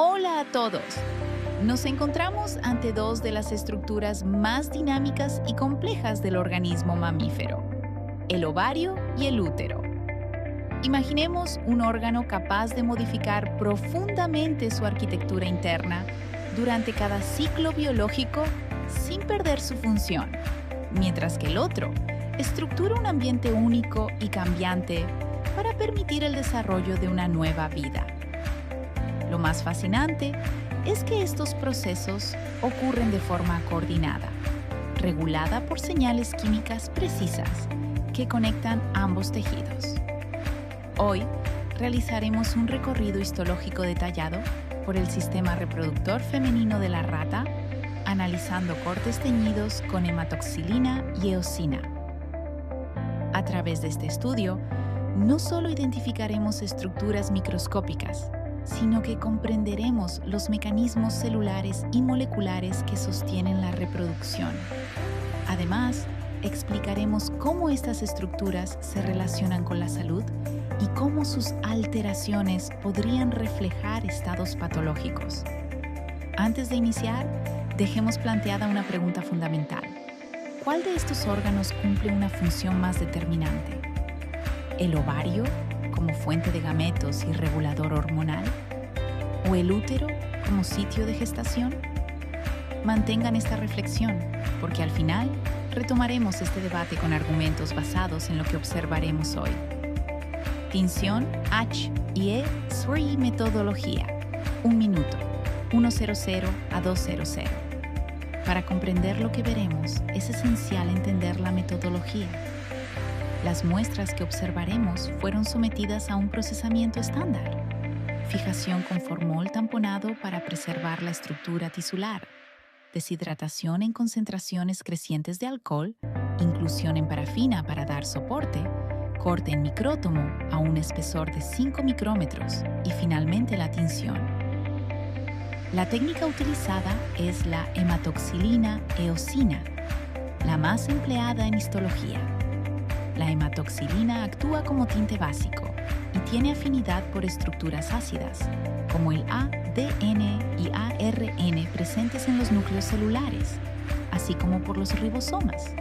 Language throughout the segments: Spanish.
Hola a todos. Nos encontramos ante dos de las estructuras más dinámicas y complejas del organismo mamífero, el ovario y el útero. Imaginemos un órgano capaz de modificar profundamente su arquitectura interna durante cada ciclo biológico sin perder su función, mientras que el otro estructura un ambiente único y cambiante para permitir el desarrollo de una nueva vida. Lo más fascinante es que estos procesos ocurren de forma coordinada, regulada por señales químicas precisas que conectan ambos tejidos. Hoy realizaremos un recorrido histológico detallado por el sistema reproductor femenino de la rata, analizando cortes teñidos con hematoxilina y eosina. A través de este estudio, no solo identificaremos estructuras microscópicas, sino que comprenderemos los mecanismos celulares y moleculares que sostienen la reproducción. Además, explicaremos cómo estas estructuras se relacionan con la salud y cómo sus alteraciones podrían reflejar estados patológicos. Antes de iniciar, dejemos planteada una pregunta fundamental. ¿Cuál de estos órganos cumple una función más determinante? ¿El ovario, como fuente de gametos y regulador hormonal? ¿O el útero, como sitio de gestación? Mantengan esta reflexión, porque al final retomaremos este debate con argumentos basados en lo que observaremos hoy. Tinción H y E Sri metodología. 1 minuto, 100 a 200. Para comprender lo que veremos, es esencial entender la metodología. Las muestras que observaremos fueron sometidas a un procesamiento estándar: fijación con formol tamponado para preservar la estructura tisular, deshidratación en concentraciones crecientes de alcohol, inclusión en parafina para dar soporte, corte en micrótomo a un espesor de 5 micrómetros y finalmente la tinción. La técnica utilizada es la hematoxilina eosina, la más empleada en histología. La hematoxilina actúa como tinte básico y tiene afinidad por estructuras ácidas, como el ADN y ARN presentes en los núcleos celulares, así como por los ribosomas.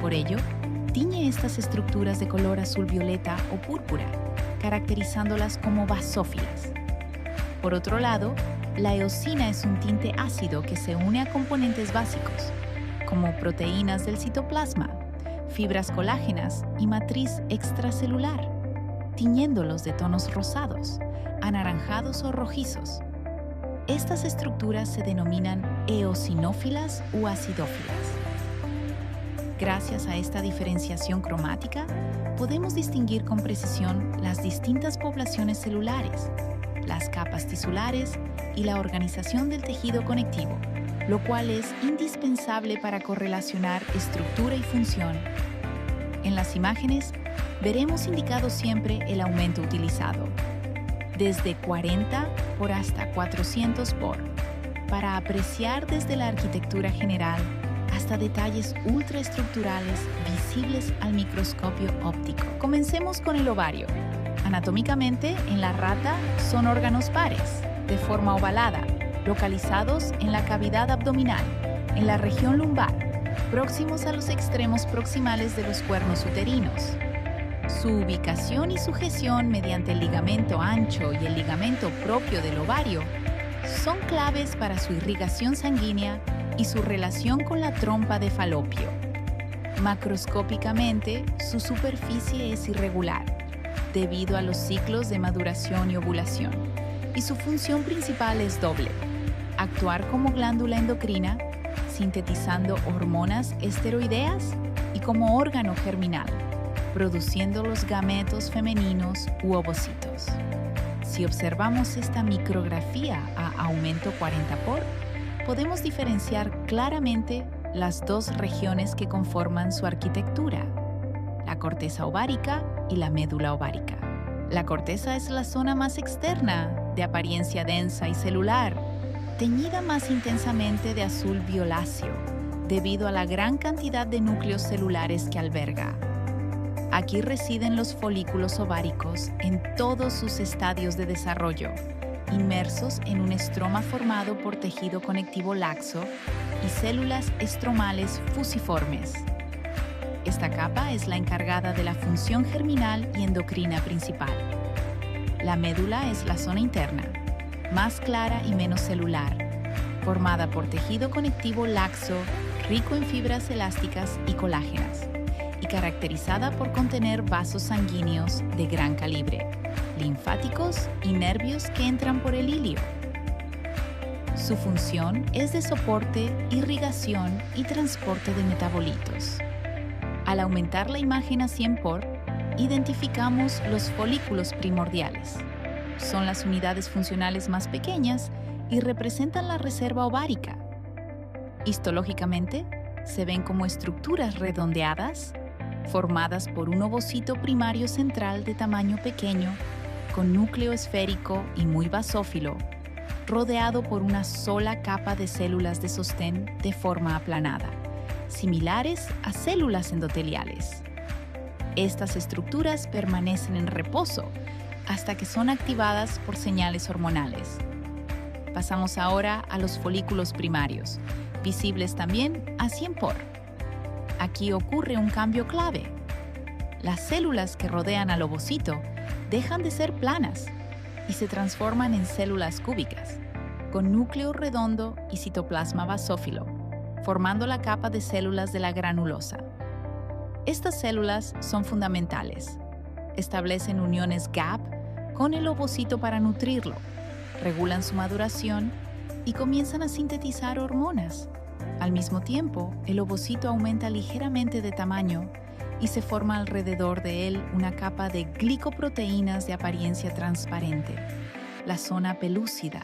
Por ello, tiñe estas estructuras de color azul-violeta o púrpura, caracterizándolas como basófilas. Por otro lado, la eosina es un tinte ácido que se une a componentes básicos, como proteínas del citoplasma, fibras colágenas y matriz extracelular, tiñéndolos de tonos rosados, anaranjados o rojizos. Estas estructuras se denominan eosinófilas u acidófilas. Gracias a esta diferenciación cromática, podemos distinguir con precisión las distintas poblaciones celulares, las capas tisulares y la organización del tejido conectivo, lo cual es indispensable para correlacionar estructura y función. En las imágenes, veremos indicado siempre el aumento utilizado, desde 40 por hasta 400 por, para apreciar desde la arquitectura general hasta detalles ultraestructurales visibles al microscopio óptico. Comencemos con el ovario. Anatómicamente, en la rata son órganos pares, de forma ovalada, localizados en la cavidad abdominal, en la región lumbar, próximos a los extremos proximales de los cuernos uterinos. Su ubicación y sujeción mediante el ligamento ancho y el ligamento propio del ovario son claves para su irrigación sanguínea y su relación con la trompa de Falopio. Macroscópicamente, su superficie es irregular, debido a los ciclos de maduración y ovulación, y su función principal es doble: actuar como glándula endocrina, sintetizando hormonas esteroideas, y como órgano germinal, produciendo los gametos femeninos u ovocitos. Si observamos esta micrografía a aumento 40 por, podemos diferenciar claramente las dos regiones que conforman su arquitectura: la corteza ovárica y la médula ovárica. La corteza es la zona más externa, de apariencia densa y celular, teñida más intensamente de azul violáceo, debido a la gran cantidad de núcleos celulares que alberga. Aquí residen los folículos ováricos en todos sus estadios de desarrollo, inmersos en un estroma formado por tejido conectivo laxo y células estromales fusiformes. Esta capa es la encargada de la función germinal y endocrina principal. La médula es la zona interna, más clara y menos celular, formada por tejido conectivo laxo, rico en fibras elásticas y colágenas, y caracterizada por contener vasos sanguíneos de gran calibre, linfáticos y nervios que entran por el ilio. Su función es de soporte, irrigación y transporte de metabolitos. Al aumentar la imagen a 100 por, identificamos los folículos primordiales. Son las unidades funcionales más pequeñas y representan la reserva ovárica. Histológicamente, se ven como estructuras redondeadas, formadas por un ovocito primario central de tamaño pequeño, con núcleo esférico y muy basófilo, rodeado por una sola capa de células de sostén de forma aplanada, similares a células endoteliales. Estas estructuras permanecen en reposo hasta que son activadas por señales hormonales. Pasamos ahora a los folículos primarios, visibles también a 100 por. Aquí ocurre un cambio clave. Las células que rodean al ovocito dejan de ser planas y se transforman en células cúbicas, con núcleo redondo y citoplasma basófilo, formando la capa de células de la granulosa. Estas células son fundamentales. Establecen uniones gap con el ovocito para nutrirlo, regulan su maduración y comienzan a sintetizar hormonas. Al mismo tiempo, el ovocito aumenta ligeramente de tamaño y se forma alrededor de él una capa de glicoproteínas de apariencia transparente, la zona pelúcida,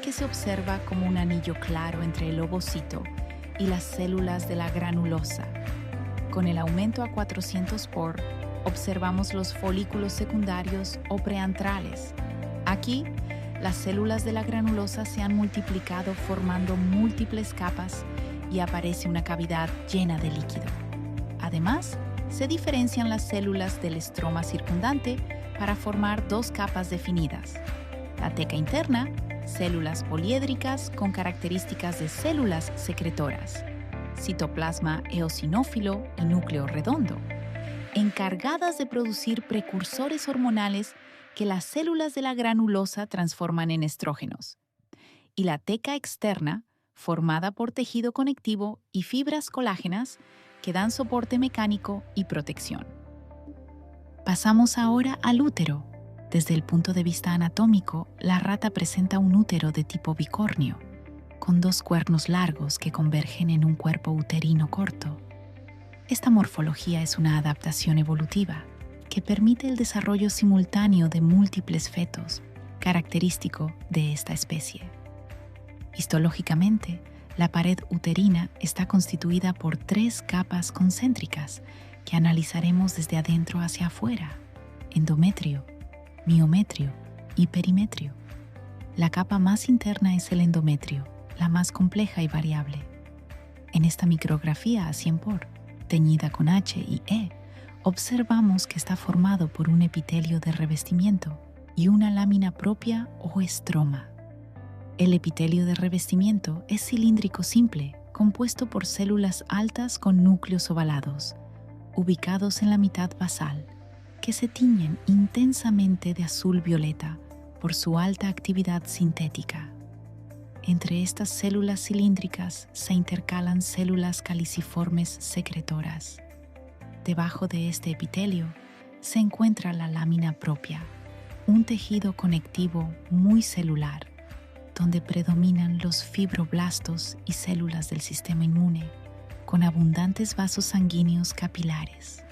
que se observa como un anillo claro entre el ovocito y las células de la granulosa. Con el aumento a 400 por, observamos los folículos secundarios o preantrales. Aquí, las células de la granulosa se han multiplicado formando múltiples capas y aparece una cavidad llena de líquido. Además, se diferencian las células del estroma circundante para formar dos capas definidas. La teca interna, células poliédricas con características de células secretoras, citoplasma eosinófilo y núcleo redondo, encargadas de producir precursores hormonales que las células de la granulosa transforman en estrógenos, y la teca externa, formada por tejido conectivo y fibras colágenas que dan soporte mecánico y protección. Pasamos ahora al útero. Desde el punto de vista anatómico, la rata presenta un útero de tipo bicornio, con dos cuernos largos que convergen en un cuerpo uterino corto. Esta morfología es una adaptación evolutiva que permite el desarrollo simultáneo de múltiples fetos, característico de esta especie. Histológicamente, la pared uterina está constituida por 3 capas concéntricas que analizaremos desde adentro hacia afuera: endometrio, miometrio y perimetrio. La capa más interna es el endometrio, la más compleja y variable. En esta micrografía a 100 por, teñida con H y E, observamos que está formado por un epitelio de revestimiento y una lámina propia o estroma. El epitelio de revestimiento es cilíndrico simple, compuesto por células altas con núcleos ovalados, ubicados en la mitad basal, que se tiñen intensamente de azul-violeta por su alta actividad sintética. Entre estas células cilíndricas se intercalan células caliciformes secretoras. Debajo de este epitelio se encuentra la lámina propia, un tejido conectivo muy celular, donde predominan los fibroblastos y células del sistema inmune, con abundantes vasos sanguíneos capilares.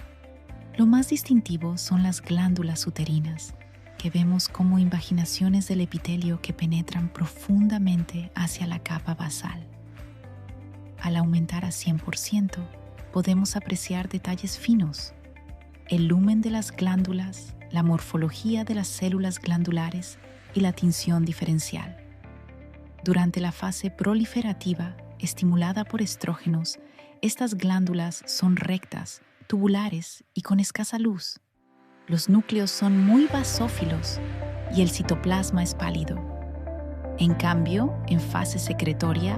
Lo más distintivo son las glándulas uterinas, que vemos como invaginaciones del epitelio que penetran profundamente hacia la capa basal. Al aumentar a 100%, podemos apreciar detalles finos: el lumen de las glándulas, la morfología de las células glandulares y la tinción diferencial. Durante la fase proliferativa, estimulada por estrógenos, estas glándulas son rectas, tubulares y con escasa luz. Los núcleos son muy basófilos y el citoplasma es pálido, En cambio, en fase secretoria,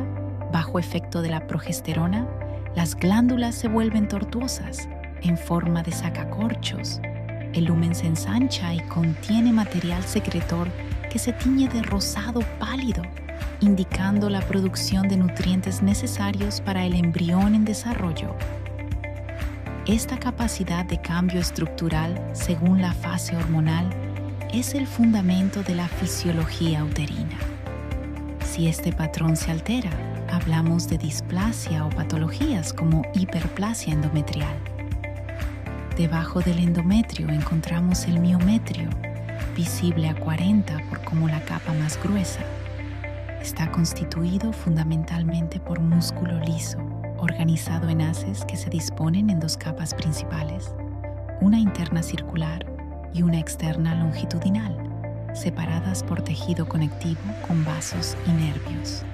bajo efecto de la progesterona, las glándulas se vuelven tortuosas, en forma de sacacorchos. El lumen se ensancha y contiene material secretor que se tiñe de rosado pálido, indicando la producción de nutrientes necesarios para el embrión en desarrollo. Esta capacidad de cambio estructural según la fase hormonal es el fundamento de la fisiología uterina. Si este patrón se altera, hablamos de displasia o patologías como hiperplasia endometrial. Debajo del endometrio encontramos el miometrio, visible a 40 por como la capa más gruesa. Está constituido fundamentalmente por músculo liso, organizado en haces que se disponen en dos capas principales, una interna circular y una externa longitudinal, separadas por tejido conectivo con vasos y nervios.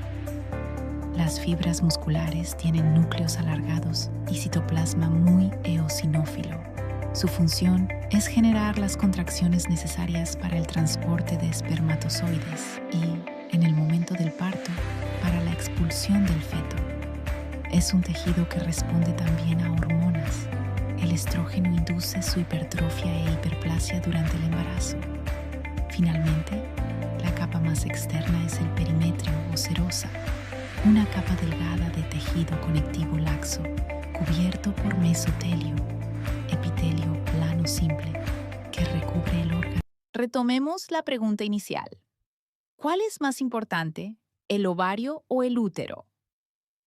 Las fibras musculares tienen núcleos alargados y citoplasma muy eosinófilo. Su función es generar las contracciones necesarias para el transporte de espermatozoides y, en el momento del parto, para la expulsión del feto. Es un tejido que responde también a hormonas. El estrógeno induce su hipertrofia e hiperplasia durante el embarazo. Finalmente, la capa más externa es el perimetrio o serosa, una capa delgada de tejido conectivo laxo, cubierto por mesotelio, epitelio plano simple, que recubre el órgano. Retomemos la pregunta inicial. ¿Cuál es más importante, el ovario o el útero?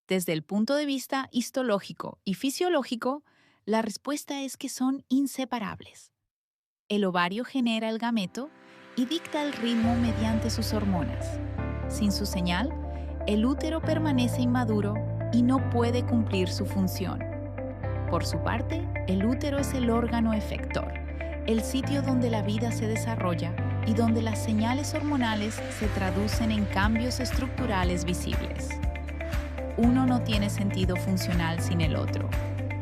Desde el punto de vista histológico y fisiológico, la respuesta es que son inseparables. El ovario genera el gameto y dicta el ritmo mediante sus hormonas. Sin su señal, el útero permanece inmaduro y no puede cumplir su función. Por su parte, el útero es el órgano efector, el sitio donde la vida se desarrolla y donde las señales hormonales se traducen en cambios estructurales visibles. Uno no tiene sentido funcional sin el otro.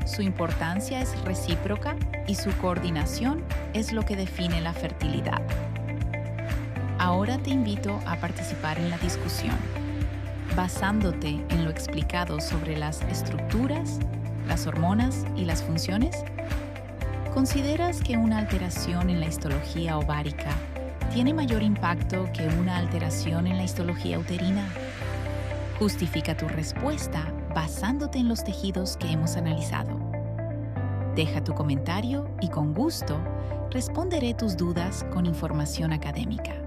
Su importancia es recíproca y su coordinación es lo que define la fertilidad. Ahora te invito a participar en la discusión, basándote en lo explicado sobre las estructuras, las hormonas y las funciones. ¿Consideras que una alteración en la histología ovárica tiene mayor impacto que una alteración en la histología uterina? Justifica tu respuesta basándote en los tejidos que hemos analizado. Deja tu comentario y con gusto responderé tus dudas con información académica.